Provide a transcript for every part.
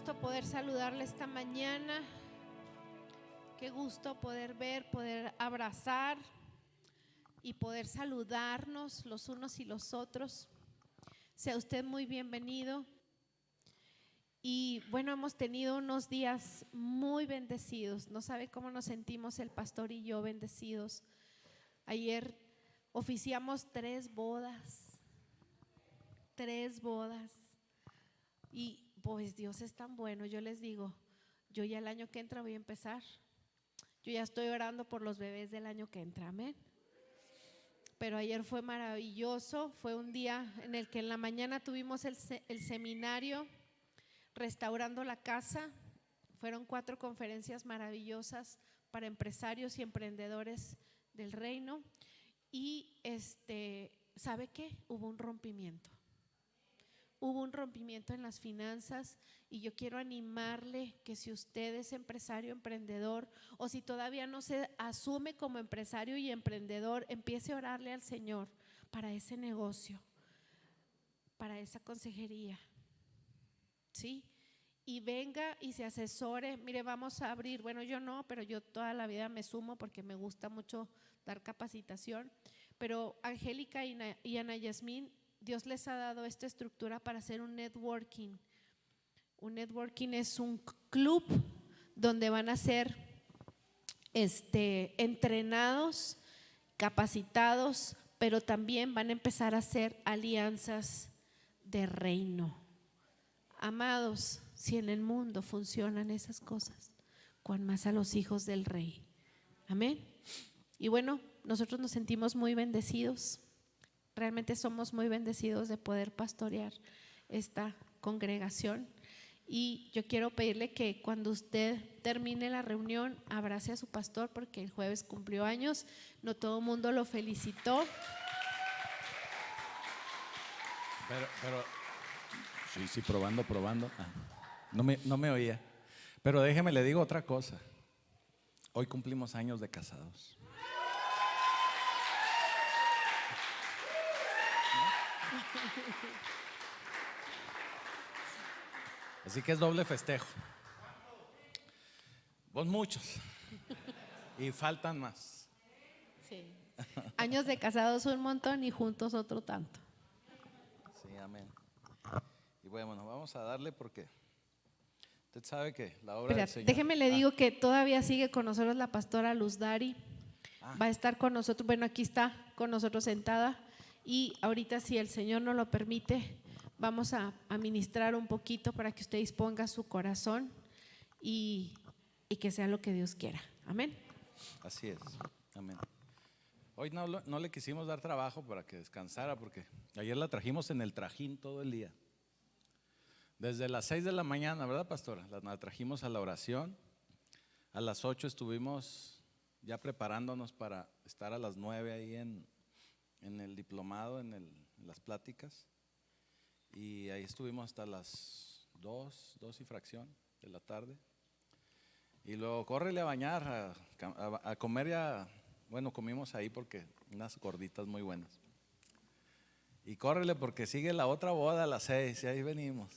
gusto poder saludarle esta mañana. Qué gusto poder ver, poder abrazar y poder saludarnos los unos y los otros. Sea usted muy bienvenido. Y bueno, hemos tenido unos días muy bendecidos. No sabe cómo nos sentimos el pastor y yo bendecidos. Ayer oficiamos 3 bodas. 3 bodas. Y pues Dios es tan bueno. Yo les digo, yo ya el año que entra voy a empezar. Yo ya estoy orando por los bebés del año que entra, amén. Pero ayer fue maravilloso. Fue un día en el que en la mañana tuvimos el seminario Restaurando la Casa. Fueron 4 conferencias maravillosas para empresarios y emprendedores del reino. Y ¿sabe qué? Hubo un rompimiento. Hubo un rompimiento en las finanzas y yo quiero animarle que si usted es empresario, emprendedor, o si todavía no se asume como empresario y emprendedor, empiece a orarle al Señor para ese negocio, para esa consejería, ¿sí? Y venga y se asesore. Mire, vamos a abrir, bueno, yo no, pero yo toda la vida me sumo porque me gusta mucho dar capacitación. Pero Angélica y Ana Yasmín, Dios les ha dado esta estructura para hacer un networking. Un networking es un club donde van a ser entrenados, capacitados, pero también van a empezar a hacer alianzas de reino. Amados, si en el mundo funcionan esas cosas, cuán más a los hijos del rey. Amén. Y bueno, nosotros nos sentimos muy bendecidos. Realmente somos muy bendecidos de poder pastorear esta congregación. Y yo quiero pedirle que cuando usted termine la reunión, abrace a su pastor, porque el jueves cumplió años. No todo el mundo lo felicitó. Pero sí, probando. No me oía. Pero déjeme, le digo otra cosa. Hoy cumplimos años de casados. Así que es doble festejo. Vos muchos. Y faltan más. Sí. Años de casados un montón y juntos otro tanto. Sí, amén. Y bueno, vamos a darle porque usted sabe que la obra del Señor. Déjeme le digo que todavía sigue con nosotros la pastora Luz Dari. Va a estar con nosotros, bueno, aquí está con nosotros sentada. Y ahorita, si el Señor nos lo permite, vamos a ministrar un poquito para que usted disponga su corazón y que sea lo que Dios quiera. Amén. Así es, amén. Hoy no le quisimos dar trabajo para que descansara, porque ayer la trajimos en el trajín todo el día. Desde las 6 de la mañana, ¿verdad, pastora? La trajimos a la oración. A las 8 estuvimos ya preparándonos para estar a las 9 ahí en el diplomado, en las pláticas. Y ahí estuvimos hasta las 2 y fracción de la tarde. Y luego córrele a bañar, a comer ya. Bueno, comimos ahí porque unas gorditas muy buenas. Y córrele porque sigue la otra boda a las 6 y ahí venimos.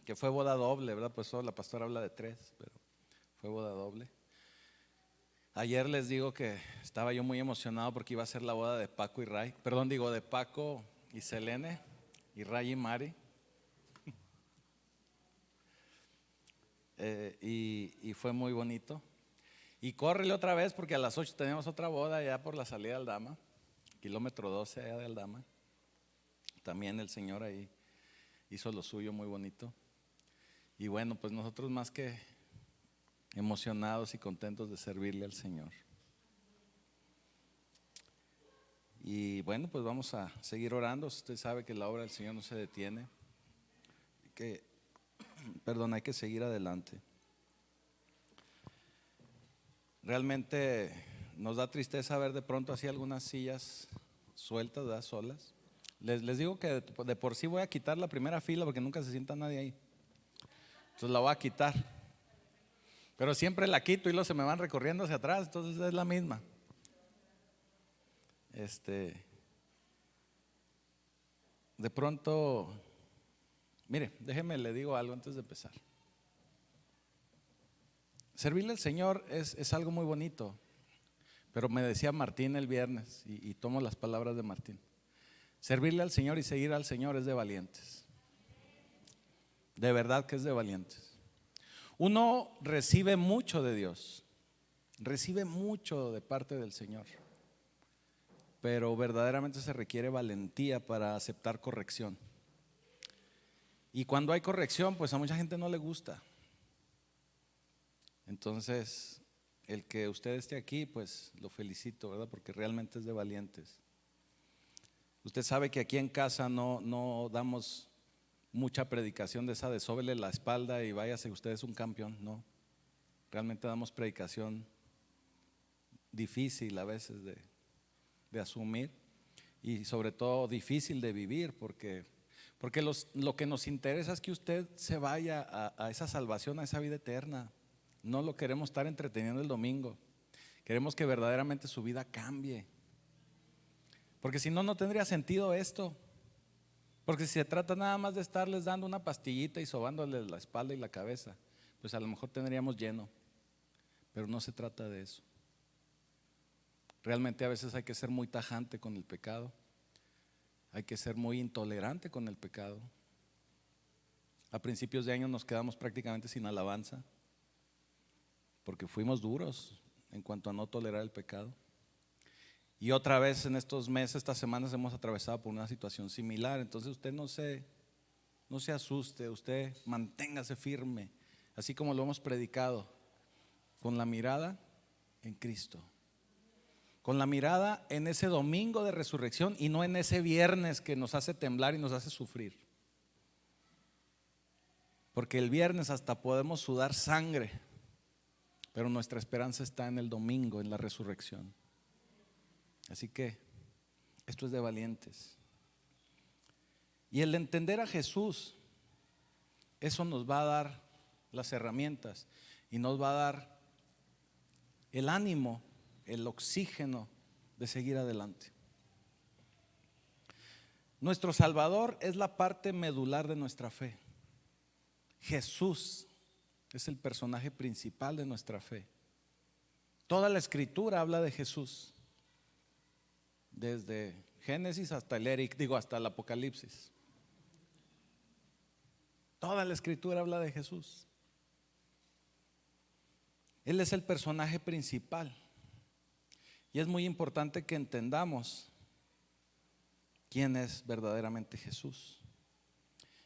Que fue boda doble, ¿verdad? Pues la pastora habla de 3, pero fue boda doble. Ayer les digo que estaba yo muy emocionado porque iba a ser la boda de Paco y Ray. De Paco y Selene, y Ray y Mari. Y fue muy bonito. Y córrele otra vez porque a las 8 tenemos otra boda ya por la salida de Aldama, kilómetro 12 allá de Aldama. También el Señor ahí hizo lo suyo muy bonito. Y bueno, pues nosotros más que emocionados y contentos de servirle al Señor. Y bueno, pues vamos a seguir orando. Usted sabe que la obra del Señor no se detiene, hay que seguir adelante. Realmente nos da tristeza ver de pronto así algunas sillas sueltas, ¿verdad? Solas. Les digo que de por sí voy a quitar la primera fila porque nunca se sienta nadie ahí. Entonces la voy a quitar. Pero siempre la quito y luego se me van recorriendo hacia atrás, entonces es la misma. De pronto Mire, déjeme le digo algo antes de empezar. Servirle al Señor es algo muy bonito, pero me decía Martín el viernes, y tomo las palabras de Martín. Servirle al Señor y seguir al Señor es de valientes. De verdad que es de valientes. Uno recibe mucho de Dios, recibe mucho de parte del Señor, pero verdaderamente se requiere valentía para aceptar corrección. Y cuando hay corrección, pues a mucha gente no le gusta. Entonces, el que usted esté aquí, pues lo felicito, ¿verdad? Porque realmente es de valientes. Usted sabe que aquí en casa no damos mucha predicación de esa de sóbele la espalda y váyase, usted es un campeón. No, realmente damos predicación difícil a veces de asumir, y sobre todo difícil de vivir, porque lo que nos interesa es que usted se vaya a esa salvación, a esa vida eterna. No lo queremos estar entreteniendo el domingo, queremos que verdaderamente su vida cambie, porque si no, no tendría sentido esto. Porque si se trata nada más de estarles dando una pastillita y sobándoles la espalda y la cabeza, pues a lo mejor tendríamos lleno, pero no se trata de eso. Realmente a veces hay que ser muy tajante con el pecado, hay que ser muy intolerante con el pecado. A principios de año nos quedamos prácticamente sin alabanza, porque fuimos duros en cuanto a no tolerar el pecado. Y otra vez en estos meses, estas semanas hemos atravesado por una situación similar. Entonces usted no se asuste, usted manténgase firme, así como lo hemos predicado, con la mirada en Cristo, con la mirada en ese domingo de resurrección y no en ese viernes que nos hace temblar y nos hace sufrir. Porque el viernes hasta podemos sudar sangre, pero nuestra esperanza está en el domingo, en la resurrección. Así que esto es de valientes. Y el entender a Jesús, eso nos va a dar las herramientas y nos va a dar el ánimo, el oxígeno de seguir adelante. Nuestro Salvador es la parte medular de nuestra fe. Jesús es el personaje principal de nuestra fe. Toda la Escritura habla de Jesús, desde Génesis hasta hasta el Apocalipsis. Toda la Escritura habla de Jesús. Él es el personaje principal. Y es muy importante que entendamos quién es verdaderamente Jesús.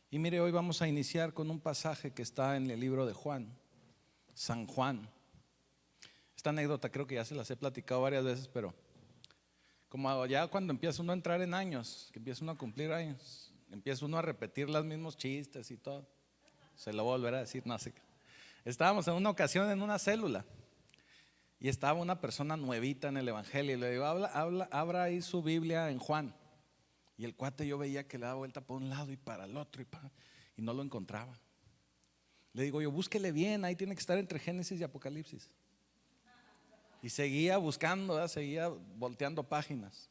Y mire, hoy vamos a iniciar con un pasaje que está en el libro de Juan, San Juan. Esta anécdota creo que ya se las he platicado varias veces, pero como ya cuando empieza uno a entrar en años, que empieza uno a cumplir años, empieza uno a repetir los mismos chistes y todo. Se lo voy a volver a decir, no sé. Estábamos en una ocasión en una célula y estaba una persona nuevita en el evangelio y le digo, abra ahí su Biblia en Juan. Y el cuate yo veía que le daba vuelta para un lado y para el otro y no lo encontraba. Le digo yo, búsquele bien, ahí tiene que estar entre Génesis y Apocalipsis. Y seguía buscando, ¿verdad? Seguía volteando páginas.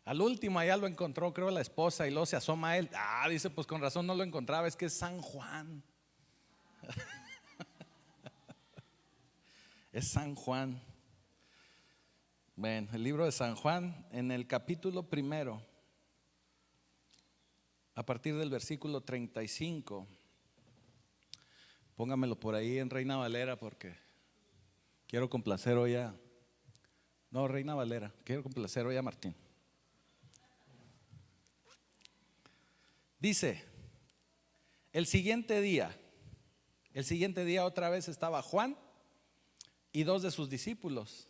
Al último allá lo encontró, creo, la esposa, y luego se asoma a él. Dice, pues con razón no lo encontraba, es que es San Juan. Es San Juan. Bueno, el libro de San Juan, en el capítulo 1, a partir del versículo 35. Póngamelo por ahí en Reina Valera porque quiero complacer hoy a... No, Reina Valera, quiero complacer hoy a Martín. Dice, el siguiente día otra vez estaba Juan y 2 de sus discípulos.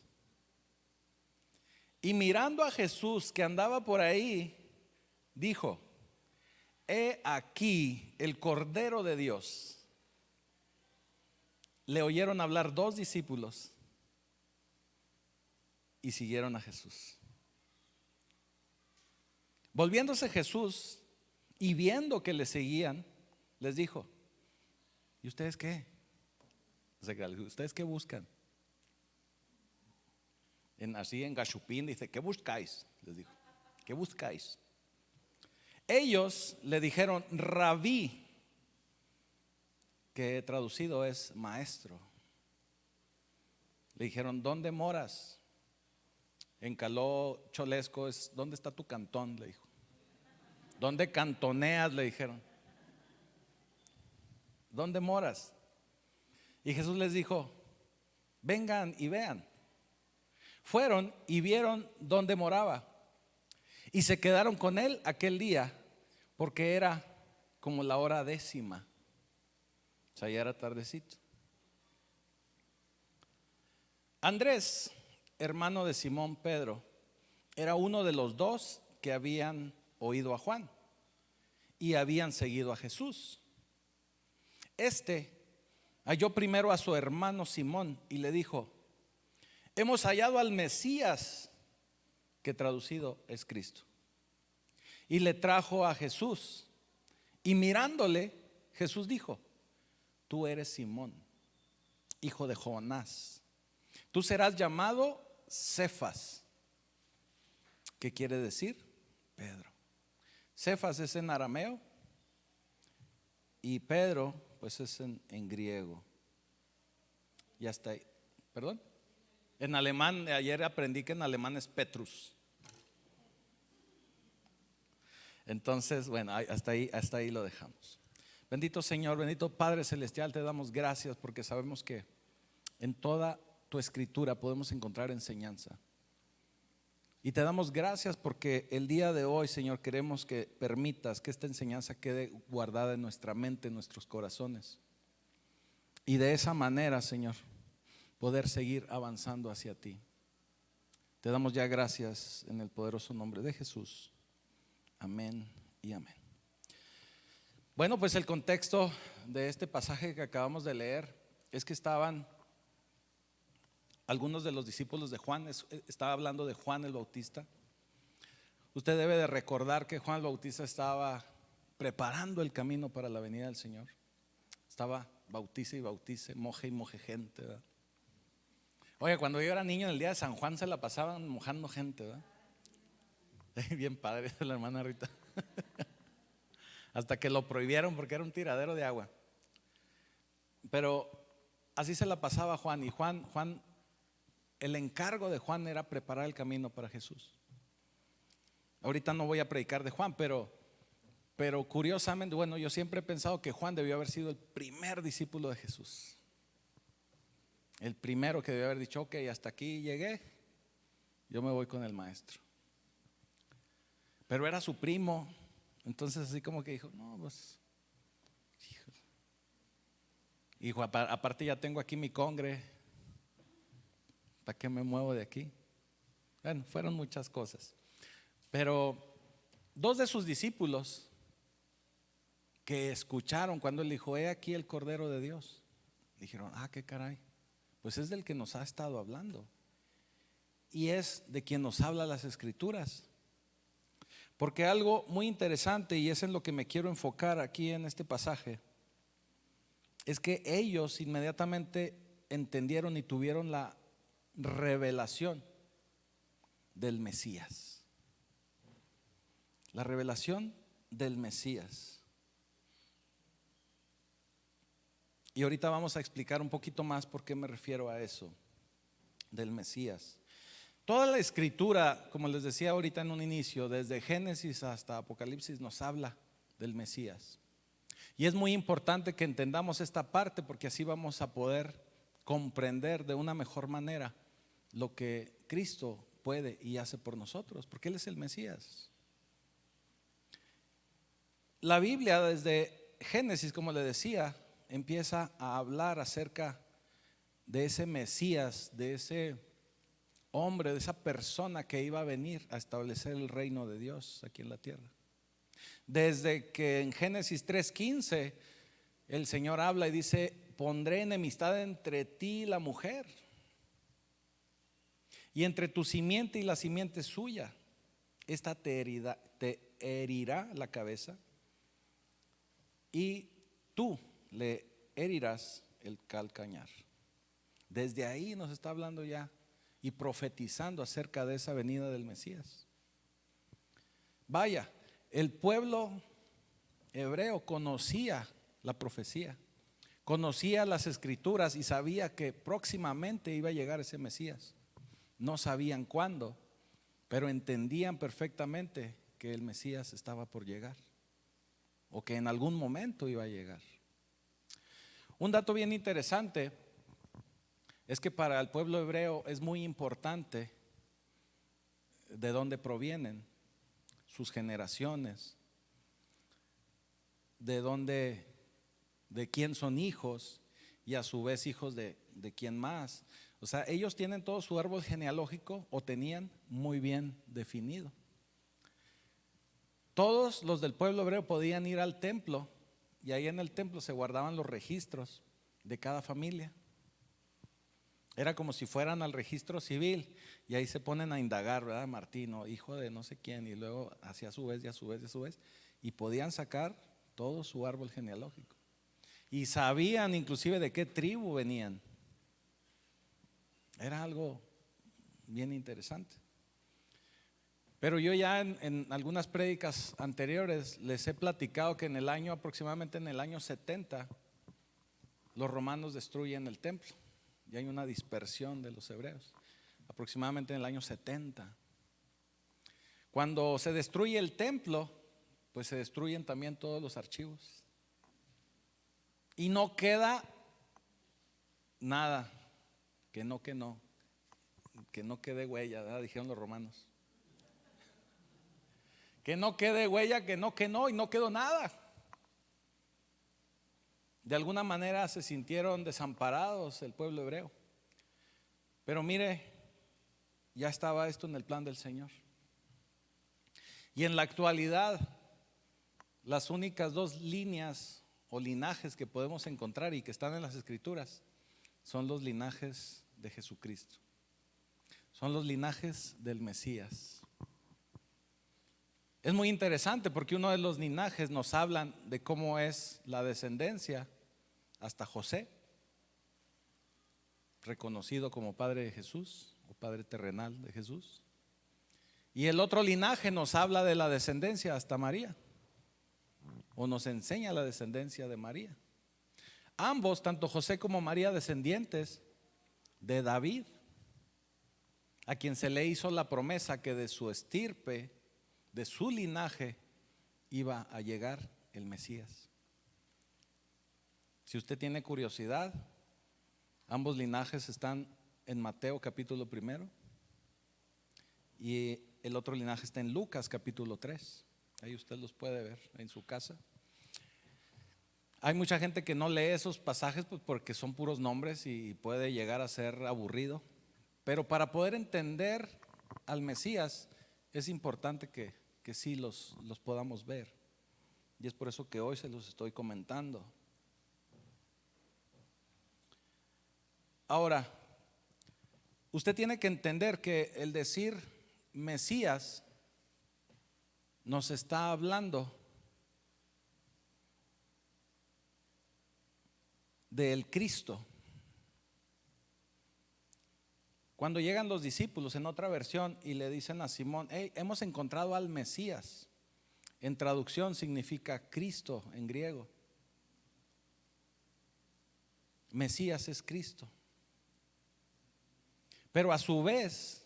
Y mirando a Jesús que andaba por ahí, dijo, he aquí el Cordero de Dios. Le oyeron hablar 2 discípulos y siguieron a Jesús. Volviéndose Jesús y viendo que le seguían, les dijo, ¿y ustedes qué? ¿Ustedes qué buscan? Así en Gachupín dice, ¿qué buscáis? Les dijo, ¿qué buscáis? Ellos le dijeron Rabí, que traducido es maestro. Le dijeron, ¿dónde moras? En caló cholesco es, ¿dónde está tu cantón? Le dijo. ¿Dónde cantoneas? Le dijeron. ¿Dónde moras? Y Jesús les dijo, vengan y vean. Fueron y vieron dónde moraba y se quedaron con él aquel día, porque era como la hora 10:00. O sea, ya era tardecito. Andrés, hermano de Simón Pedro, era uno de los dos que habían oído a Juan y habían seguido a Jesús. Este halló primero a su hermano Simón y le dijo, hemos hallado al Mesías, que traducido es Cristo. Y le trajo a Jesús. Y mirándole, Jesús dijo, tú eres Simón, hijo de Jonás. Tú serás llamado Cefas, que quiere decir Pedro. Cefas es en arameo y Pedro pues es en griego. Y hasta ahí, perdón. En alemán, ayer aprendí que en alemán es Petrus. Entonces, bueno, hasta ahí lo dejamos. Bendito Señor, bendito Padre Celestial, te damos gracias porque sabemos que en toda tu escritura podemos encontrar enseñanza. Y te damos gracias porque el día de hoy, Señor, queremos que permitas que esta enseñanza quede guardada en nuestra mente, en nuestros corazones. Y de esa manera, Señor, poder seguir avanzando hacia ti. Te damos ya gracias en el poderoso nombre de Jesús. Amén y amén. Bueno, pues el contexto de este pasaje que acabamos de leer es que estaban algunos de los discípulos de Juan. Estaba hablando de Juan el Bautista. Usted debe de recordar que Juan el Bautista estaba preparando el camino para la venida del Señor. Estaba bautice y bautice, moje y moje gente, ¿verdad? Oye, cuando yo era niño en el día de San Juan se la pasaban mojando gente, ¿verdad? Bien padre la hermana Rita. Hasta que lo prohibieron porque era un tiradero de agua. Pero así se la pasaba Juan. Y Juan, el encargo de Juan era preparar el camino para Jesús. Ahorita no voy a predicar de Juan, pero curiosamente, bueno, yo siempre he pensado que Juan debió haber sido el primer discípulo de Jesús. El primero que debió haber dicho, ok, hasta aquí llegué, yo me voy con el maestro. Pero era su primo, entonces así como que dijo, no, pues, hijo, aparte ya tengo aquí mi congre, ¿para qué me muevo de aquí? Bueno, fueron muchas cosas. Pero dos de sus discípulos que escucharon cuando él dijo, he aquí el Cordero de Dios, dijeron, qué caray, pues es del que nos ha estado hablando y es de quien nos habla las Escrituras. Porque algo muy interesante, y es en lo que me quiero enfocar aquí en este pasaje, es que ellos inmediatamente entendieron y tuvieron la revelación del Mesías. La revelación del Mesías. Y ahorita vamos a explicar un poquito más por qué me refiero a eso, del Mesías. Toda la escritura, como les decía ahorita en un inicio, desde Génesis hasta Apocalipsis nos habla del Mesías. Y es muy importante que entendamos esta parte porque así vamos a poder comprender de una mejor manera lo que Cristo puede y hace por nosotros, porque Él es el Mesías. La Biblia desde Génesis, como le decía, empieza a hablar acerca de ese Mesías, de ese hombre, de esa persona que iba a venir a establecer el reino de Dios aquí en la tierra. Desde que en Génesis 3:15 el Señor habla y dice, pondré enemistad entre ti y la mujer, y entre tu simiente y la simiente suya. Esta te herirá la cabeza y tú le herirás el calcañar. Desde ahí nos está hablando ya y profetizando acerca de esa venida del Mesías. Vaya, El pueblo hebreo conocía la profecía, conocía las escrituras y sabía que próximamente iba a llegar ese Mesías. No sabían cuándo, pero entendían perfectamente que el Mesías estaba por llegar o que en algún momento iba a llegar. Un dato bien interesante es que para el pueblo hebreo es muy importante de dónde provienen sus generaciones, de quién son hijos y a su vez hijos de quién más. O sea, ellos tienen todo su árbol genealógico o tenían muy bien definido. Todos los del pueblo hebreo podían ir al templo y ahí en el templo se guardaban los registros de cada familia. Era como si fueran al registro civil y ahí se ponen a indagar, ¿verdad? Martino, hijo de no sé quién, y luego hacia a su vez y a su vez y a su vez, y podían sacar todo su árbol genealógico. Y sabían inclusive de qué tribu venían. Era algo bien interesante. Pero yo ya en algunas prédicas anteriores les he platicado que aproximadamente en el año 70, los romanos destruyen el templo y hay una dispersión de los hebreos, aproximadamente en el año 70. Cuando se destruye el templo, pues se destruyen también todos los archivos y no queda nada, que no quede huella, ¿verdad? Dijeron los romanos. Que no quede huella, que no, y no quedó nada. De alguna manera se sintieron desamparados el pueblo hebreo. Pero mire, ya estaba esto en el plan del Señor. Y en la actualidad, las únicas dos líneas o linajes que podemos encontrar y que están en las Escrituras son los linajes de Jesucristo. Son los linajes del Mesías. Es muy interesante porque uno de los linajes nos hablan de cómo es la descendencia hasta José, reconocido como padre de Jesús o padre terrenal de Jesús. Y el otro linaje nos habla de la descendencia hasta María, o nos enseña la descendencia de María. Ambos, tanto José como María, descendientes de David, a quien se le hizo la promesa que de su estirpe, de su linaje, iba a llegar el Mesías. Si usted tiene curiosidad, ambos linajes están en Mateo capítulo 1 y el otro linaje está en Lucas capítulo 3. Ahí usted los puede ver en su casa. Hay mucha gente que no lee esos pasajes pues porque son puros nombres y puede llegar a ser aburrido. Pero para poder entender al Mesías es importante que sí los podamos ver. Y es por eso que hoy se los estoy comentando. Ahora, usted tiene que entender que el decir Mesías nos está hablando del Cristo. Cuando llegan los discípulos en otra versión y le dicen a Simón, hey, hemos encontrado al Mesías. En traducción significa Cristo en griego. Mesías es Cristo. Pero a su vez,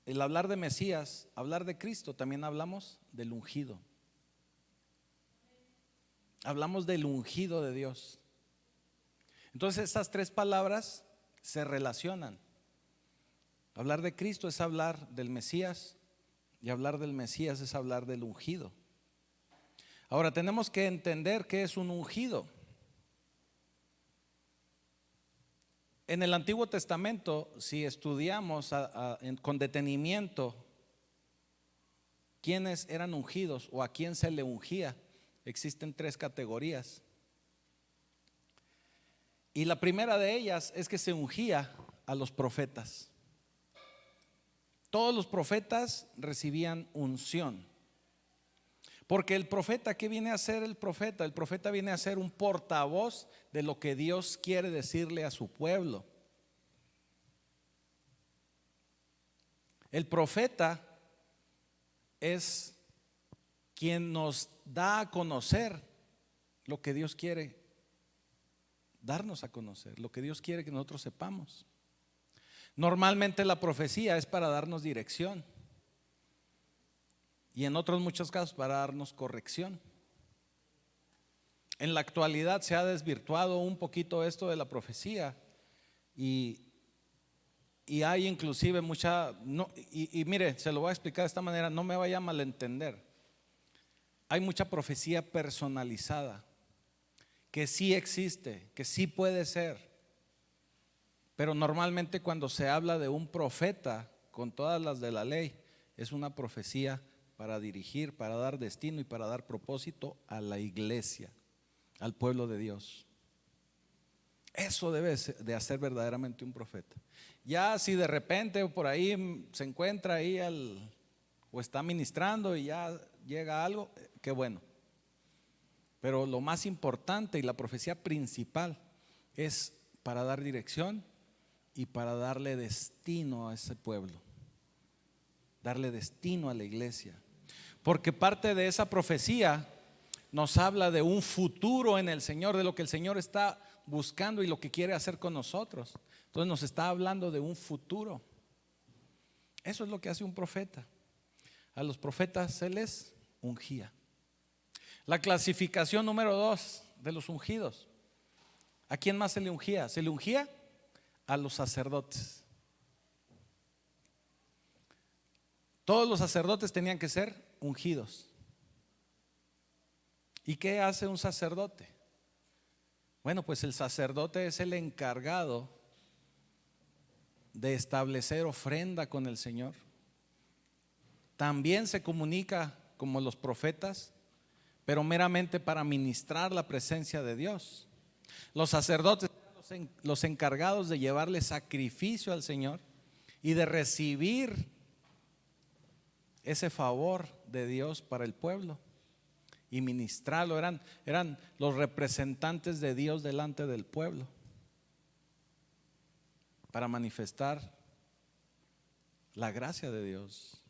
el hablar de Mesías, hablar de Cristo, también hablamos del ungido. Hablamos del ungido de Dios. Entonces estas tres palabras se relacionan. Hablar de Cristo es hablar del Mesías y hablar del Mesías es hablar del ungido. Ahora tenemos que entender qué es un ungido. En el Antiguo Testamento, si estudiamos con detenimiento quiénes eran ungidos o a quién se le ungía, existen tres categorías. Y la primera de ellas es que se ungía a los profetas. Todos los profetas recibían unción. Porque el profeta, ¿qué viene a ser el profeta? El profeta viene a ser un portavoz de lo que Dios quiere decirle a su pueblo. El profeta es quien nos da a conocer lo que Dios quiere darnos a conocer, lo que Dios quiere que nosotros sepamos. Normalmente la profecía es para darnos dirección y en otros muchos casos para darnos corrección. En la actualidad se ha desvirtuado un poquito esto de la profecía y hay inclusive mucha, y mire, se lo voy a explicar de esta manera, no me vaya a malentender. Hay mucha profecía personalizada que sí existe, que sí puede ser, pero normalmente cuando se habla de un profeta con todas las de la ley, es una profecía para dirigir, para dar destino y para dar propósito a la iglesia, al pueblo de Dios. Eso debe de hacer verdaderamente un profeta. Ya si de repente por ahí se encuentra ahí o está ministrando y ya llega algo, qué bueno. Pero lo más importante y la profecía principal es para dar dirección y para darle destino a ese pueblo, darle destino a la iglesia. Porque parte de esa profecía nos habla de un futuro en el Señor, de lo que el Señor está buscando y lo que quiere hacer con nosotros. Entonces nos está hablando de un futuro. Eso es lo que hace un profeta. A los profetas se les ungía. La clasificación número 2 de los ungidos. ¿A quién más se le ungía? Se le ungía a los sacerdotes. Todos los sacerdotes tenían que ser ungidos. ¿Y qué hace un sacerdote? Bueno, pues el sacerdote es el encargado de establecer ofrenda con el Señor. También se comunica como los profetas, pero meramente para ministrar la presencia de Dios. Los sacerdotes eran los encargados de llevarle sacrificio al Señor y de recibir ese favor de Dios para el pueblo y ministrarlo. Eran los representantes de Dios delante del pueblo para manifestar la gracia de Dios,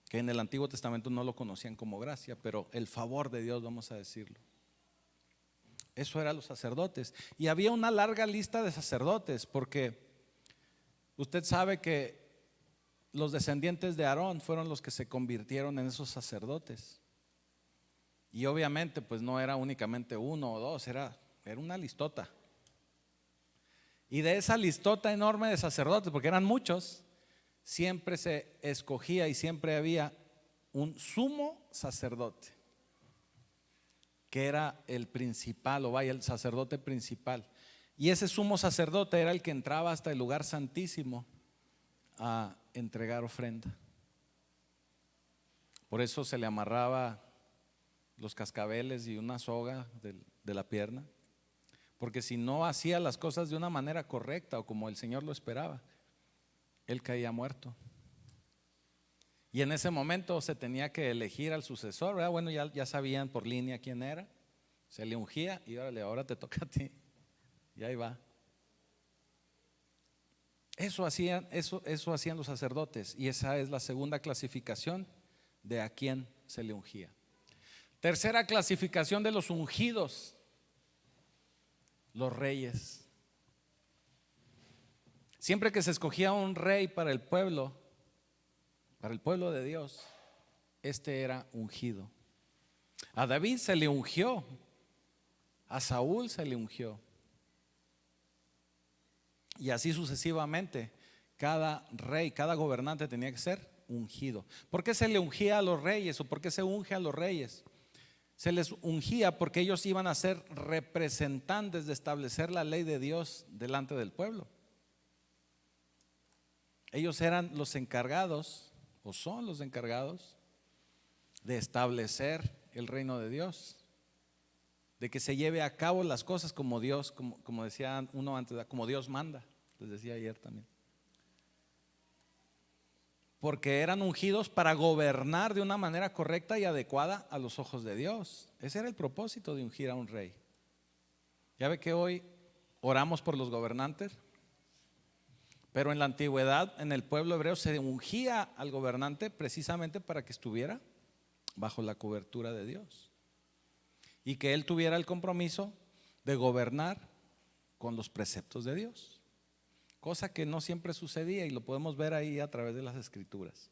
que en el Antiguo Testamento no lo conocían como gracia, pero el favor de Dios, vamos a decirlo. Eso eran los sacerdotes. Y había una larga lista de sacerdotes, porque usted sabe que los descendientes de Aarón fueron los que se convirtieron en esos sacerdotes. Y obviamente pues no era únicamente uno o dos, era una listota. Y de esa listota enorme de sacerdotes, porque eran muchos, siempre se escogía y siempre había un sumo sacerdote, que era el principal, o vaya, el sacerdote principal. Y ese sumo sacerdote era el que entraba hasta el lugar santísimo a entregar ofrenda. Por eso se le amarraba los cascabeles y una soga de la pierna, porque si no hacía las cosas de una manera correcta o como el Señor lo esperaba, él caía muerto. Y en ese momento se tenía que elegir al sucesor, ¿verdad? Bueno, ya sabían por línea quién era, se le ungía y órale, ahora te toca a ti. Y ahí va. Eso hacían los sacerdotes, y esa es la segunda clasificación de a quién se le ungía. Tercera clasificación de los ungidos, los reyes. Siempre que se escogía un rey para el pueblo de Dios, este era ungido. A David se le ungió, a Saúl se le ungió, y así sucesivamente. Cada rey, cada gobernante tenía que ser ungido. ¿Por qué se le ungía a los reyes o por qué se unge a los reyes? Se les ungía porque ellos iban a ser representantes de establecer la ley de Dios delante del pueblo. Ellos eran los encargados, o son los encargados, de establecer el reino de Dios, de que se lleve a cabo las cosas como Dios, como decía uno antes, como Dios manda, les decía ayer también. Porque eran ungidos para gobernar de una manera correcta y adecuada a los ojos de Dios. Ese era el propósito de ungir a un rey. Ya ve que hoy oramos por los gobernantes, Pero en la antigüedad, en el pueblo hebreo, se ungía al gobernante precisamente para que estuviera bajo la cobertura de Dios y que él tuviera el compromiso de gobernar con los preceptos de Dios, cosa que no siempre sucedía y lo podemos ver ahí a través de las escrituras.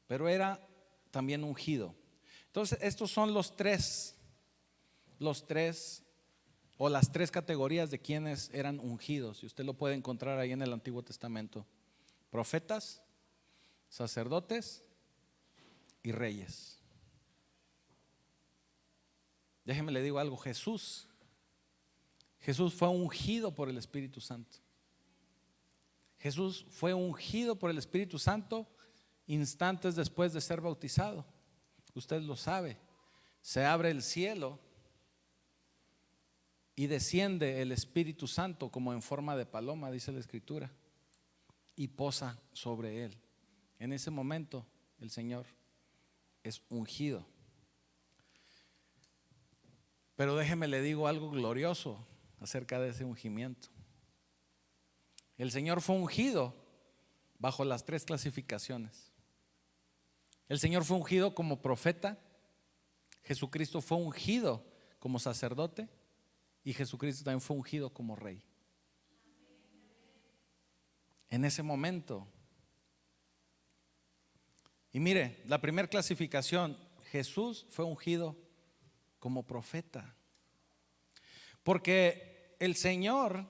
Pero era también ungido. Entonces, estos son las tres categorías de quienes eran ungidos, y usted lo puede encontrar ahí en el Antiguo Testamento: profetas, sacerdotes y reyes. Déjeme le digo algo: Jesús fue ungido por el Espíritu Santo. Jesús fue ungido por el Espíritu Santo instantes después de ser bautizado. Usted lo sabe. Se abre el cielo y desciende el Espíritu Santo como en forma de paloma, dice la Escritura, y posa sobre él. En ese momento el Señor es ungido. Pero déjeme le digo algo glorioso acerca de ese ungimiento. El Señor fue ungido bajo las tres clasificaciones. El Señor fue ungido como profeta, Jesucristo fue ungido como sacerdote y Jesucristo también fue ungido como rey. En ese momento. Y mire, la primera clasificación: Jesús fue ungido como profeta. Porque el Señor,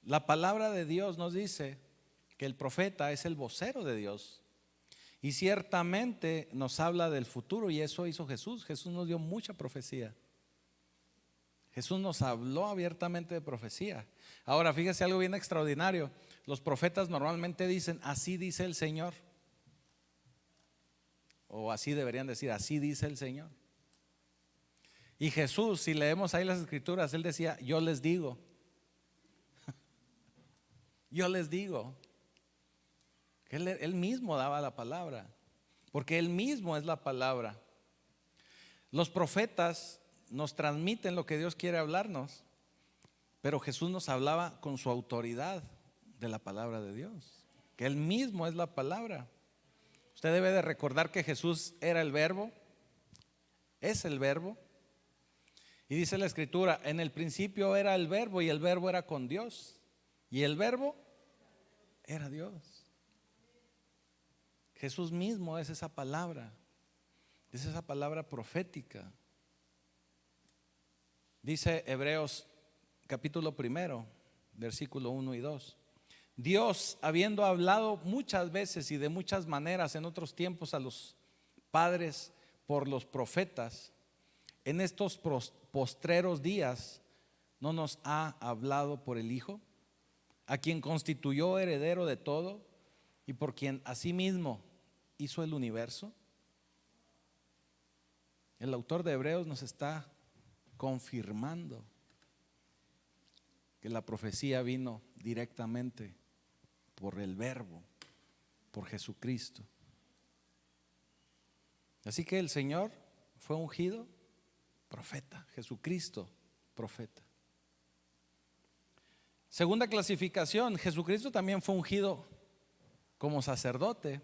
la palabra de Dios nos dice que el profeta es el vocero de Dios. Y ciertamente nos habla del futuro, y eso hizo Jesús. Jesús nos dio mucha profecía. Jesús nos habló abiertamente de profecía. Ahora, fíjese algo bien extraordinario. Los profetas normalmente dicen: así dice el Señor. O así deberían decir: así dice el Señor. Y Jesús, si leemos ahí las escrituras, Él decía: yo les digo. Yo les digo. Él mismo daba la palabra, porque Él mismo es la palabra. Los profetas nos transmiten lo que Dios quiere hablarnos, pero Jesús nos hablaba con su autoridad de la palabra de Dios, que Él mismo es la palabra. Usted debe de recordar que Jesús era el Verbo, es el Verbo. Y dice la Escritura: en el principio era el Verbo, y el Verbo era con Dios, y el Verbo era Dios. Jesús mismo es esa palabra profética. Dice Hebreos capítulo 1, versículo 1 y 2: Dios, habiendo hablado muchas veces y de muchas maneras en otros tiempos a los padres por los profetas, en estos postreros días no nos ha hablado por el Hijo, a quien constituyó heredero de todo y por quien asimismo hizo el universo. El autor de Hebreos nos está confirmando que la profecía vino directamente por el Verbo, por Jesucristo. Así que el Señor fue ungido profeta, Jesucristo profeta. Segunda clasificación: Jesucristo también fue ungido como sacerdote,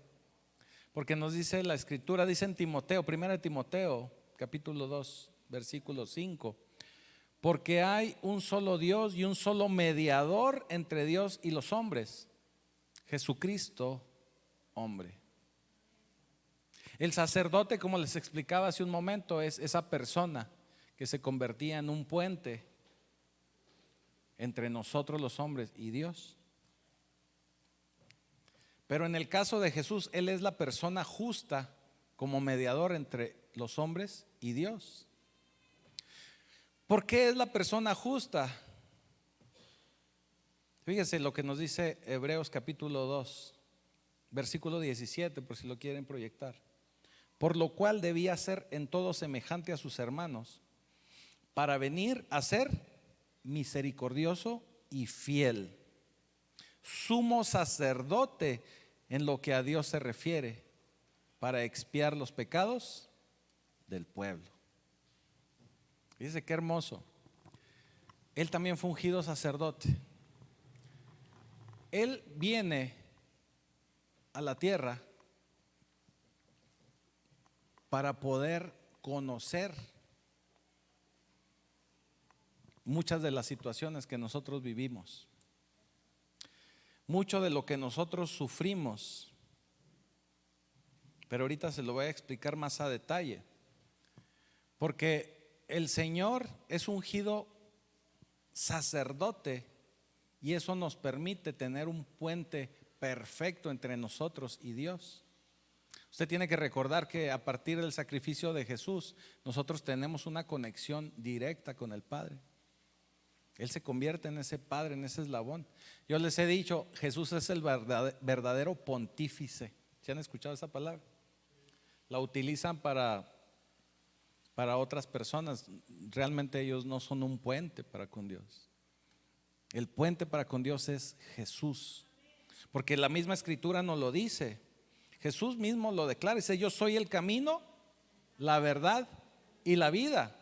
porque nos dice la Escritura, dice en Timoteo, 1 Timoteo capítulo 2 versículo 5: porque hay un solo Dios y un solo mediador entre Dios y los hombres, Jesucristo hombre. El sacerdote, como les explicaba hace un momento, es esa persona que se convertía en un puente entre nosotros los hombres y Dios. Pero en el caso de Jesús, Él es la persona justa como mediador entre los hombres y Dios. ¿Por qué es la persona justa? Fíjese lo que nos dice Hebreos capítulo 2, versículo 17, por si lo quieren proyectar: por lo cual debía ser en todo semejante a sus hermanos, para venir a ser misericordioso y fiel, sumo sacerdote en lo que a Dios se refiere, para expiar los pecados del pueblo. Dice qué hermoso. Él también fue ungido sacerdote. Él viene a la tierra para poder conocer muchas de las situaciones que nosotros vivimos, mucho de lo que nosotros sufrimos, pero ahorita se lo voy a explicar más a detalle, porque el Señor es ungido sacerdote y eso nos permite tener un puente perfecto entre nosotros y Dios. Usted tiene que recordar que a partir del sacrificio de Jesús nosotros tenemos una conexión directa con el Padre. Él se convierte en ese Padre, en ese eslabón. Yo les he dicho, Jesús es el verdadero pontífice. ¿Se han escuchado esa palabra? La utilizan para otras personas. Realmente ellos no son un puente para con Dios. El puente para con Dios es Jesús, porque la misma escritura nos lo dice. Jesús mismo lo declara, dice: yo soy el camino, la verdad y la vida.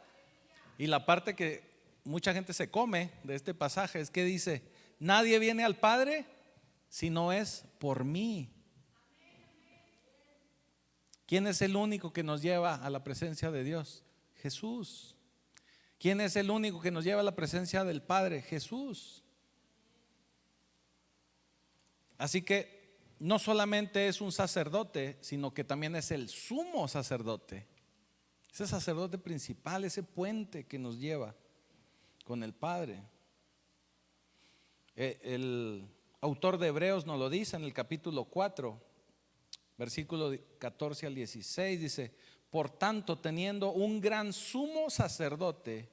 Y la parte que mucha gente se come de este pasaje es que dice: nadie viene al Padre si no es por mí. ¿Quién es el único que nos lleva a la presencia de Dios? Jesús. ¿Quién es el único que nos lleva a la presencia del Padre? Jesús. Así que no solamente es un sacerdote, sino que también es el sumo sacerdote. Ese sacerdote principal, ese puente que nos lleva con el Padre. El autor de Hebreos nos lo dice en el capítulo 4, versículo 14 al 16, dice: por tanto, teniendo un gran sumo sacerdote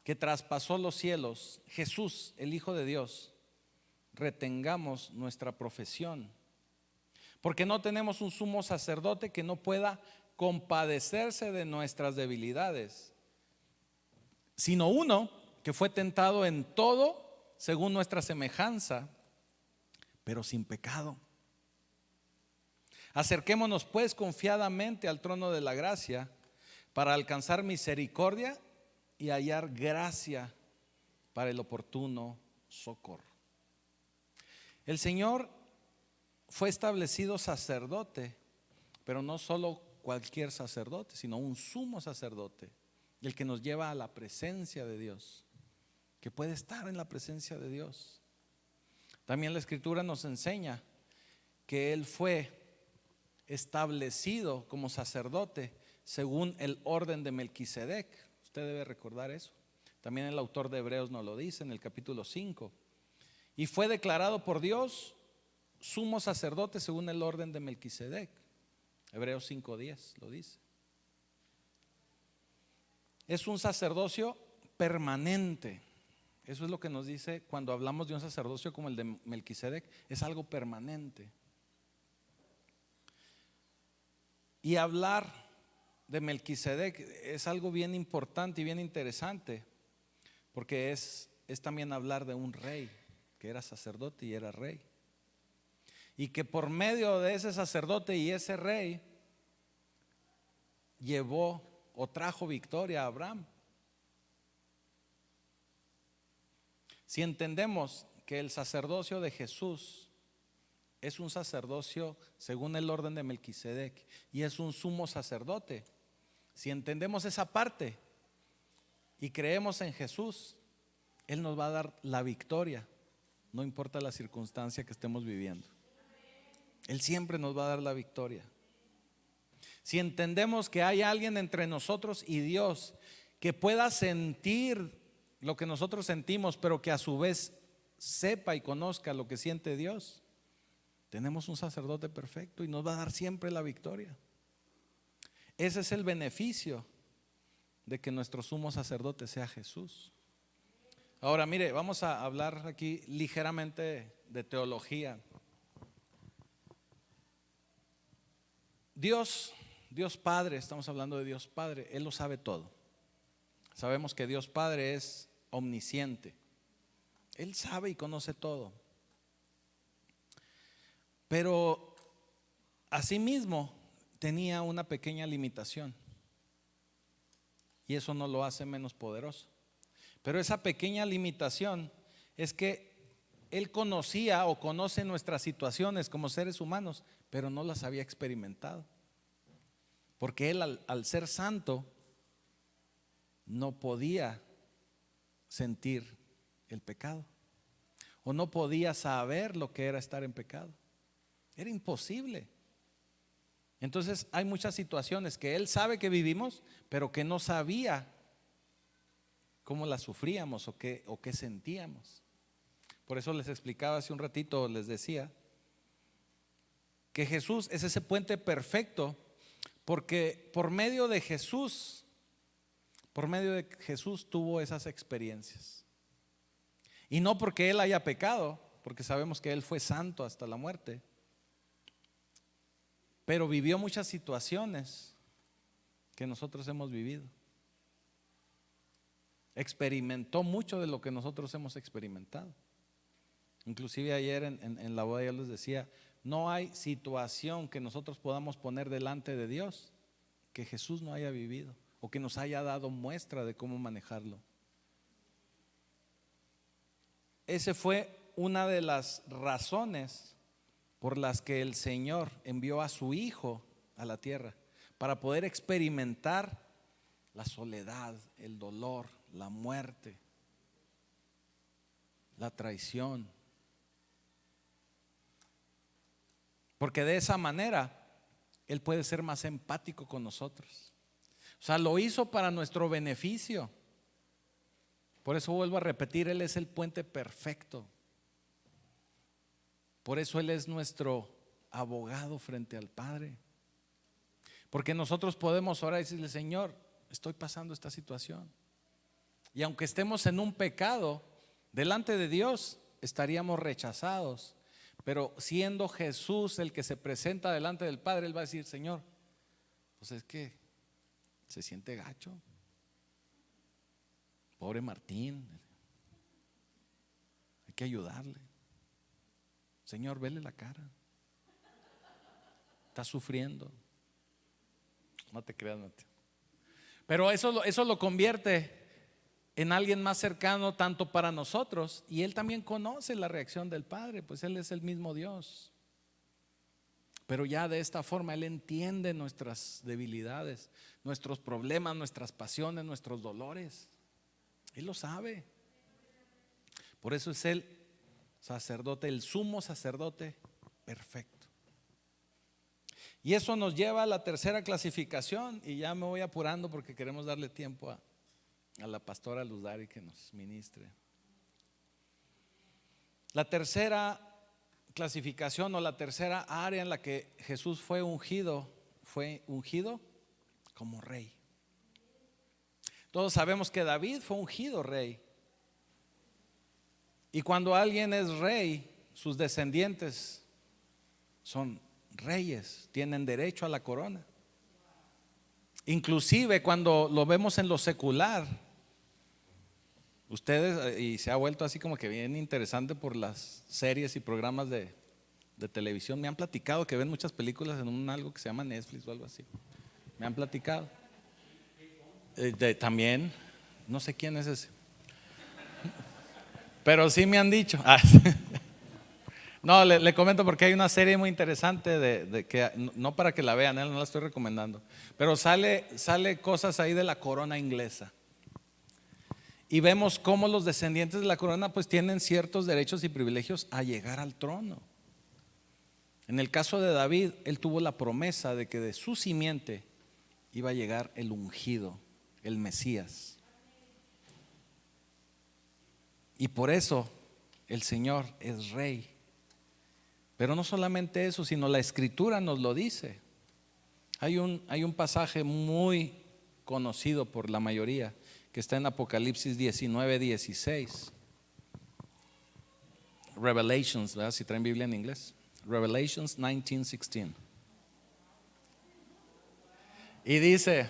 que traspasó los cielos, Jesús, el Hijo de Dios, retengamos nuestra profesión, porque no tenemos un sumo sacerdote que no pueda compadecerse de nuestras debilidades, sino uno que fue tentado en todo según nuestra semejanza, pero sin pecado. Acerquémonos pues confiadamente al trono de la gracia para alcanzar misericordia y hallar gracia para el oportuno socorro. El Señor fue establecido sacerdote, pero no solo cualquier sacerdote, sino un sumo sacerdote, el que nos lleva a la presencia de Dios, que puede estar en la presencia de Dios. También la Escritura nos enseña que Él fue establecido como sacerdote según el orden de Melquisedec. Usted debe recordar eso. También el autor de Hebreos nos lo dice en el capítulo 5. Y fue declarado por Dios sumo sacerdote según el orden de Melquisedec. Hebreos 5:10 lo dice. Es un sacerdocio permanente. Eso es lo que nos dice cuando hablamos de un sacerdocio como el de Melquisedec. Es algo permanente. Y hablar de Melquisedec es algo bien importante y bien interesante, porque es también hablar de un rey que era sacerdote y era rey, y que por medio de ese sacerdote y ese rey llevó o trajo victoria a Abraham. Si entendemos que el sacerdocio de Jesús es un sacerdocio según el orden de Melquisedec y es un sumo sacerdote, si entendemos esa parte y creemos en Jesús, Él nos va a dar la victoria, no importa la circunstancia que estemos viviendo. Él siempre nos va a dar la victoria. Si entendemos que hay alguien entre nosotros y Dios que pueda sentir lo que nosotros sentimos, pero que a su vez sepa y conozca lo que siente Dios, tenemos un sacerdote perfecto y nos va a dar siempre la victoria. Ese es el beneficio de que nuestro sumo sacerdote sea Jesús. Ahora mire, vamos a hablar aquí ligeramente de teología. Dios Padre, estamos hablando de Dios Padre, Él lo sabe todo. Sabemos que Dios Padre es omnisciente. Él sabe y conoce todo. Pero asimismo tenía una pequeña limitación. Y eso no lo hace menos poderoso. Pero esa pequeña limitación es que Él conocía o conoce nuestras situaciones como seres humanos, pero no las había experimentado. Porque Él al ser santo no podía sentir el pecado, o no podía saber lo que era estar en pecado. Era imposible. Entonces hay muchas situaciones que Él sabe que vivimos, pero que no sabía cómo las sufríamos o qué sentíamos. Por eso les explicaba hace un ratito, les decía que Jesús es ese puente perfecto, porque por medio de Jesús tuvo esas experiencias. Y no porque Él haya pecado, porque sabemos que Él fue santo hasta la muerte, pero vivió muchas situaciones que nosotros hemos vivido. Experimentó mucho de lo que nosotros hemos experimentado. Inclusive ayer en la boda yo les decía, no hay situación que nosotros podamos poner delante de Dios que Jesús no haya vivido o que nos haya dado muestra de cómo manejarlo. Esa fue una de las razones por las que el Señor envió a su Hijo a la tierra, para poder experimentar la soledad, el dolor, la muerte, la traición. Porque de esa manera Él puede ser más empático con nosotros. O sea, lo hizo para nuestro beneficio. Por eso vuelvo a repetir, Él es el puente perfecto. Por eso Él es nuestro abogado frente al Padre. Porque nosotros podemos orar y decirle, Señor, estoy pasando esta situación. Y aunque estemos en un pecado, delante de Dios estaríamos rechazados. Pero siendo Jesús el que se presenta delante del Padre, Él va a decir, Señor, pues es que se siente gacho. Pobre Martín, hay que ayudarle. Señor, vele la cara, está sufriendo. No te creas, Mateo. Pero eso lo convierte en alguien más cercano tanto para nosotros, y Él también conoce la reacción del Padre, pues Él es el mismo Dios. Pero ya de esta forma Él entiende nuestras debilidades, nuestros problemas, nuestras pasiones, nuestros dolores. Él lo sabe. Por eso es el sacerdote, el sumo sacerdote perfecto. Y eso nos lleva a la tercera clasificación, y ya me voy apurando porque queremos darle tiempo a la pastora Luz Dari que nos ministre. La tercera clasificación o la tercera área en la que Jesús fue ungido como rey. Todos sabemos que David fue ungido rey. Y cuando alguien es rey, sus descendientes son reyes, tienen derecho a la corona. Inclusive cuando lo vemos en lo secular, ustedes, y se ha vuelto así como que bien interesante por las series y programas de televisión, me han platicado que ven muchas películas en algo que se llama Netflix o algo así. Me han platicado. También, no sé quién es ese, pero sí me han dicho. No, le comento porque hay una serie muy interesante de que no para que la vean, no la estoy recomendando, pero sale cosas ahí de la corona inglesa. Y vemos cómo los descendientes de la corona pues tienen ciertos derechos y privilegios a llegar al trono. En el caso de David, él tuvo la promesa de que de su simiente iba a llegar el ungido, el Mesías. Y por eso el Señor es rey. Pero no solamente eso, sino la Escritura nos lo dice. Hay un pasaje muy conocido por la mayoría que está en Apocalipsis 19:16. Revelations, ¿verdad? Si traen Biblia en inglés. Revelations 19:16. Y dice: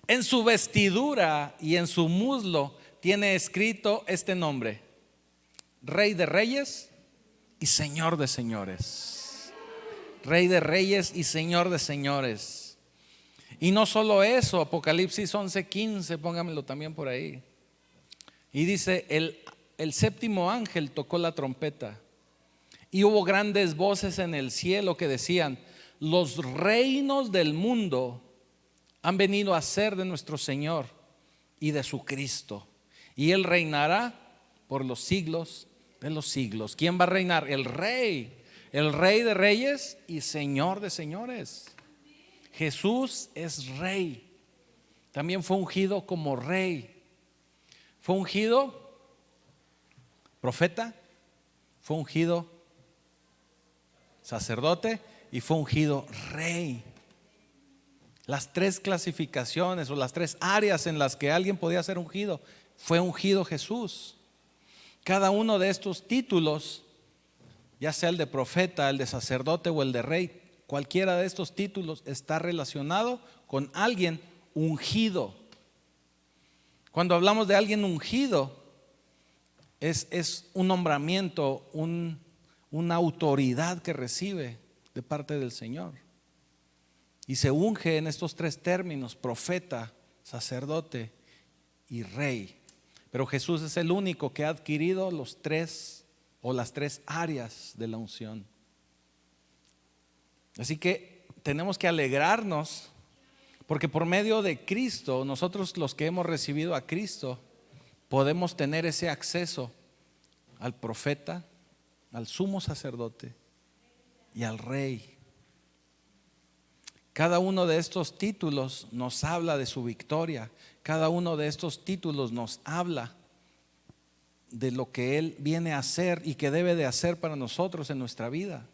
en su vestidura y en su muslo tiene escrito este nombre: Rey de Reyes y Señor de Señores. Rey de Reyes y Señor de Señores. Y no solo eso, Apocalipsis 11:15, póngamelo también por ahí. Y dice: el el séptimo ángel tocó la trompeta y hubo grandes voces en el cielo que decían: los reinos del mundo han venido a ser de nuestro Señor y de su Cristo, y Él reinará por los siglos de los siglos. ¿Quién va a reinar? El Rey de reyes y Señor de señores. Jesús es Rey. También fue ungido como Rey. Fue ungido profeta, fue ungido sacerdote y fue ungido Rey. Las tres clasificaciones o las tres áreas en las que alguien podía ser ungido, fue ungido Jesús. Cada uno de estos títulos, ya sea el de profeta, el de sacerdote o el de rey, cualquiera de estos títulos está relacionado con alguien ungido. Cuando hablamos de alguien ungido, es un nombramiento, una autoridad que recibe de parte del Señor. Y se unge en estos tres términos: profeta, sacerdote y rey. Pero Jesús es el único que ha adquirido los tres o las tres áreas de la unción. Así que tenemos que alegrarnos, porque por medio de Cristo, nosotros los que hemos recibido a Cristo, podemos tener ese acceso al profeta, al sumo sacerdote y al rey. Cada uno de estos títulos nos habla de su victoria. Cada uno de estos títulos nos habla de lo que Él viene a hacer y que debe de hacer para nosotros en nuestra vida.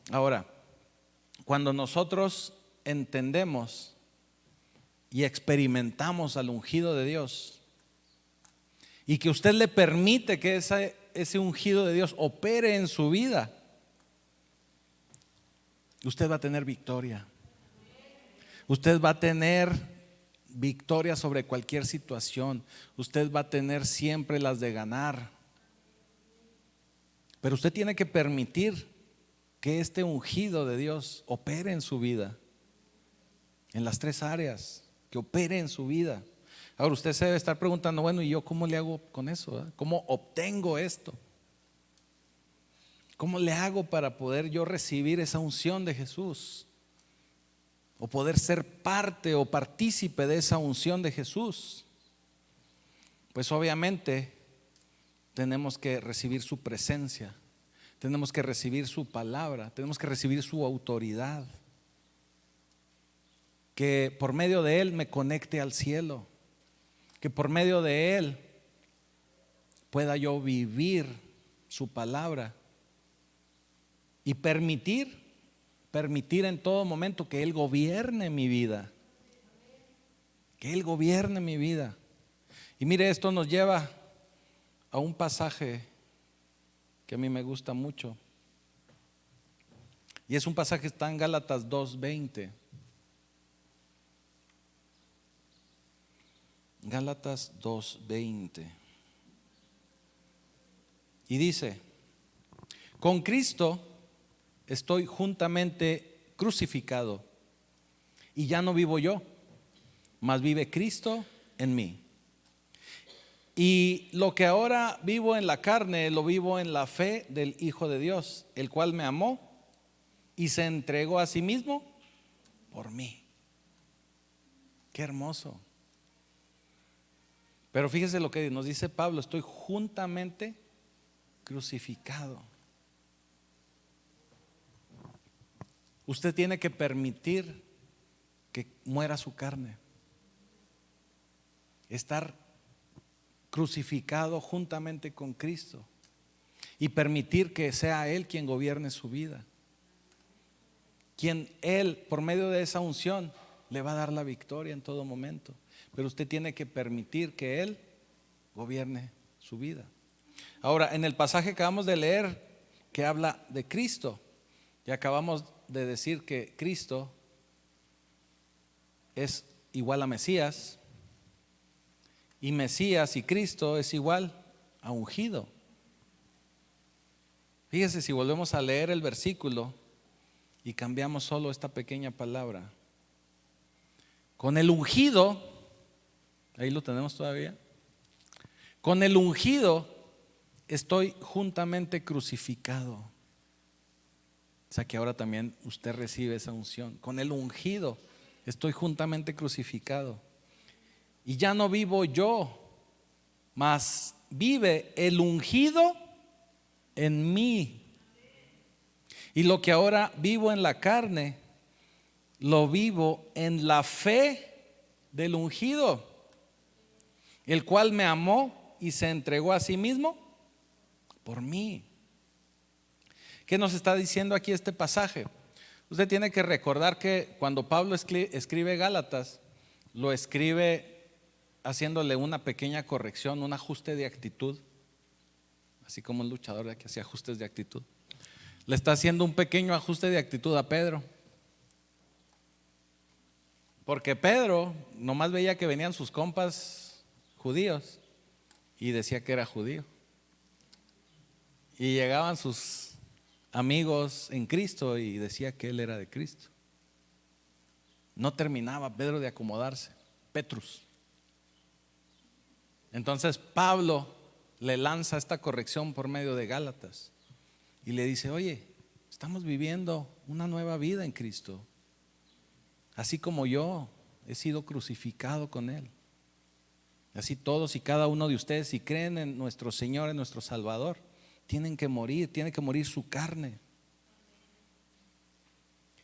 Ahora, cuando nosotros entendemos y experimentamos al ungido de Dios, y que usted le permite que ese ungido de Dios opere en su vida, usted va a tener victoria. Usted va a tener victoria sobre cualquier situación. Usted va a tener siempre las de ganar. Pero usted tiene que permitir que este ungido de Dios opere en su vida, en las tres áreas, que opere en su vida. Ahora usted se debe estar preguntando: bueno, ¿y yo cómo le hago con eso? ¿Cómo obtengo esto? ¿Cómo le hago para poder yo recibir esa unción de Jesús? O poder ser parte o partícipe de esa unción de Jesús. Pues obviamente tenemos que recibir su presencia, tenemos que recibir su palabra, tenemos que recibir su autoridad. Que por medio de Él me conecte al cielo, que por medio de Él pueda yo vivir su palabra y permitir en todo momento que Él gobierne mi vida. Que Él gobierne mi vida. Y mire, esto nos lleva a un pasaje que a mí me gusta mucho. Y es un pasaje que está en Gálatas 2:20. Gálatas 2:20. Y dice: con Cristo estoy juntamente crucificado, y ya no vivo yo, mas vive Cristo en mí. Y lo que ahora vivo en la carne, lo vivo en la fe del Hijo de Dios, el cual me amó y se entregó a sí mismo por mí. Qué hermoso. Pero fíjese lo que nos dice Pablo: estoy juntamente crucificado. Usted tiene que permitir que muera su carne, estar crucificado juntamente con Cristo y permitir que sea Él quien gobierne su vida, quien Él por medio de esa unción le va a dar la victoria en todo momento. Pero usted tiene que permitir que Él gobierne su vida. Ahora, en el pasaje que acabamos de leer, que habla de Cristo, y acabamos de decir que Cristo es igual a Mesías, y Mesías y Cristo es igual a ungido. Fíjese, si volvemos a leer el versículo y cambiamos solo esta pequeña palabra, con el ungido, ahí lo tenemos todavía, Con el ungido estoy juntamente crucificado. O sea que ahora también usted recibe esa unción. Con el ungido estoy juntamente crucificado. Y ya no vivo yo, mas vive el ungido en mí. Y lo que ahora vivo en la carne, lo vivo en la fe del ungido, el cual me amó y se entregó a sí mismo por mí. ¿Qué nos está diciendo aquí este pasaje? Usted tiene que recordar que cuando Pablo escribe Gálatas, lo escribe haciéndole una pequeña corrección, un ajuste de actitud, así como un luchador que hacía ajustes de actitud. Le está haciendo un pequeño ajuste de actitud a Pedro. Porque Pedro nomás veía que venían sus compas judíos y decía que era judío. Y llegaban sus amigos en Cristo y decía que él era de Cristo. No terminaba Pedro de acomodarse. Petrus. Entonces Pablo le lanza esta corrección por medio de Gálatas y le dice: oye, estamos viviendo una nueva vida en Cristo. Así como yo he sido crucificado con Él, así todos y cada uno de ustedes, si creen en nuestro Señor, en nuestro Salvador, tiene que morir su carne.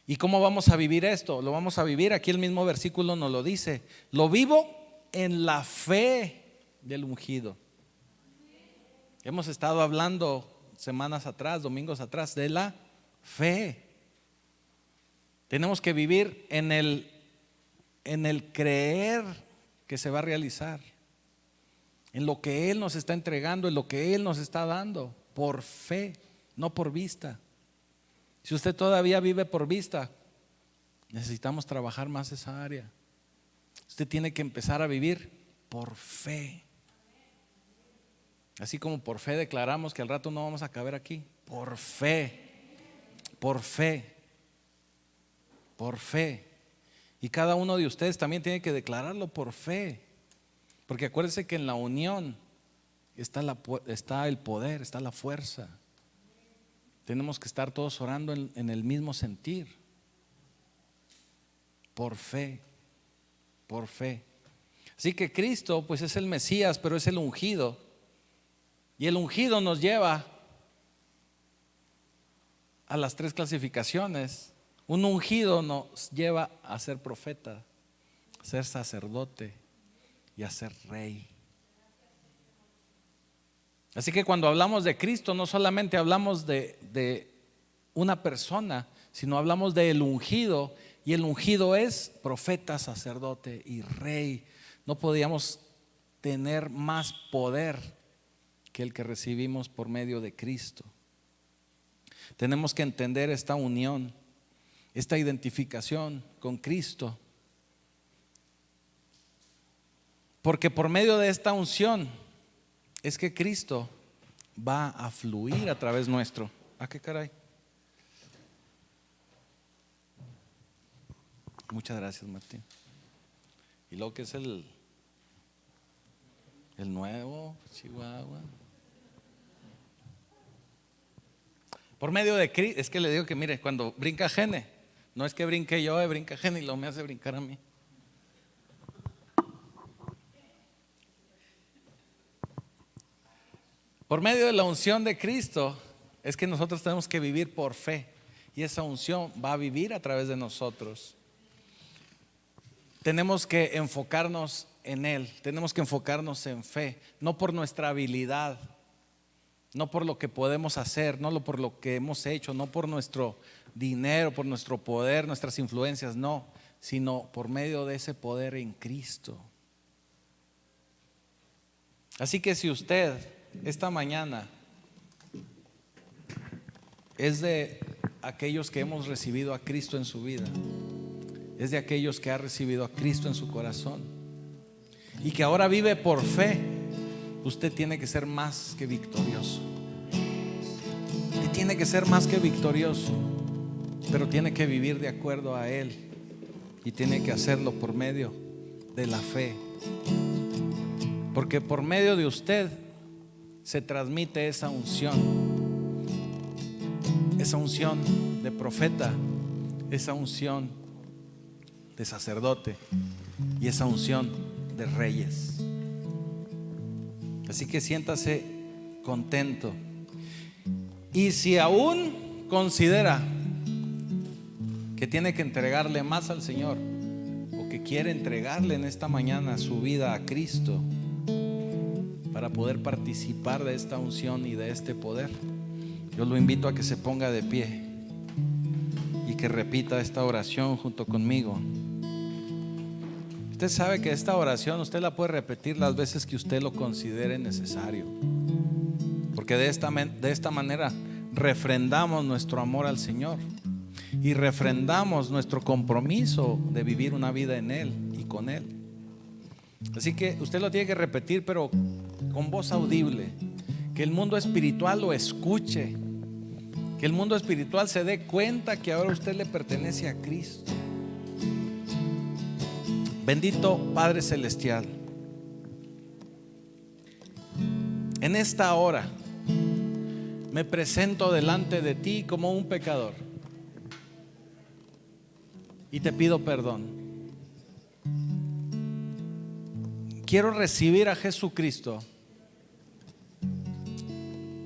¿Y cómo vamos a vivir esto? Lo vamos a vivir, aquí el mismo versículo nos lo dice: lo vivo en la fe del ungido. Hemos estado hablando semanas atrás, domingos atrás, de la fe. Tenemos que vivir en el creer que se va a realizar, en lo que Él nos está entregando, en lo que Él nos está dando, por fe, no por vista. Si usted todavía vive por vista, necesitamos trabajar más esa área. Usted tiene que empezar a vivir por fe. Así como por fe declaramos que al rato no vamos a caber aquí. Por fe, por fe, por fe. Y cada uno de ustedes también tiene que declararlo por fe. Porque acuérdense que en la unión está el poder, está la fuerza. Tenemos que estar todos orando en el mismo sentir. Por fe, por fe. Así que Cristo pues es el Mesías, pero es el ungido. Y el ungido nos lleva a las 3 clasificaciones. Un ungido nos lleva a ser profeta, a ser sacerdote y a ser rey. Así que cuando hablamos de Cristo, no solamente hablamos de una persona, sino hablamos del ungido. Y el ungido es profeta, sacerdote y rey. No podíamos tener más poder que el que recibimos por medio de Cristo. Tenemos que entender esta unión, esta identificación con Cristo, porque por medio de esta unción es que Cristo va a fluir a través nuestro. ¿A qué caray? Muchas gracias, Martín. Y luego que es el nuevo Chihuahua. Por medio de Cristo, es que le digo que mire, cuando brinca Gene, no es que brinque yo, brinca Gene y luego me hace brincar a mí. Por medio de la unción de Cristo es que nosotros tenemos que vivir por fe, y esa unción va a vivir a través de nosotros. Tenemos que enfocarnos en Él, tenemos que enfocarnos en fe, no por nuestra habilidad, no por lo que podemos hacer, no por lo que hemos hecho, no por nuestro dinero, por nuestro poder, nuestras influencias, no, sino por medio de ese poder en Cristo. Así que si usted esta mañana es de aquellos que hemos recibido a Cristo en su vida, es de aquellos que ha recibido a Cristo en su corazón y que ahora vive por fe, usted tiene que ser más que victorioso. Usted tiene que ser más que victorioso, pero tiene que vivir de acuerdo a Él y tiene que hacerlo por medio de la fe. porque por medio de usted se transmite esa unción de profeta, esa unción de sacerdote y esa unción de reyes. Así que siéntase contento. Y si aún considera que tiene que entregarle más al Señor, o que quiere entregarle en esta mañana su vida a Cristo para poder participar de esta unción y de este poder, yo lo invito a que se ponga de pie y que repita esta oración junto conmigo. Usted sabe que esta oración usted la puede repetir las veces que usted lo considere necesario, porque de esta manera refrendamos nuestro amor al Señor y refrendamos nuestro compromiso de vivir una vida en Él y con Él. Así que usted lo tiene que repetir, pero con voz audible, que el mundo espiritual lo escuche, que el mundo espiritual se dé cuenta que ahora usted le pertenece a Cristo. Bendito Padre Celestial, en esta hora me presento delante de ti como un pecador y te pido perdón. Quiero recibir a Jesucristo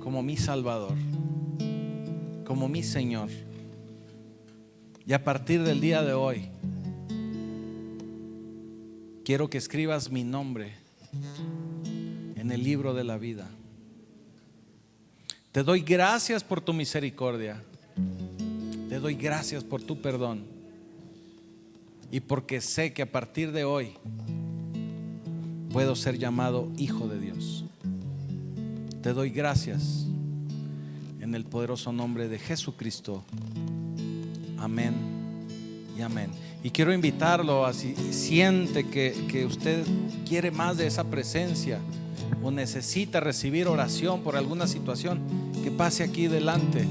como mi Salvador, como mi Señor. Y a partir del día de hoy quiero que escribas mi nombre en el libro de la vida. Te doy gracias por tu misericordia. Te doy gracias por tu perdón. Y porque sé que a partir de hoy puedo ser llamado hijo de Dios. Te doy gracias en el poderoso nombre de Jesucristo. Amén y amén. Y quiero invitarlo a, si siente que usted quiere más de esa presencia o necesita recibir oración por alguna situación, que pase aquí delante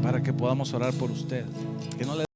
para que podamos orar por usted. Que no le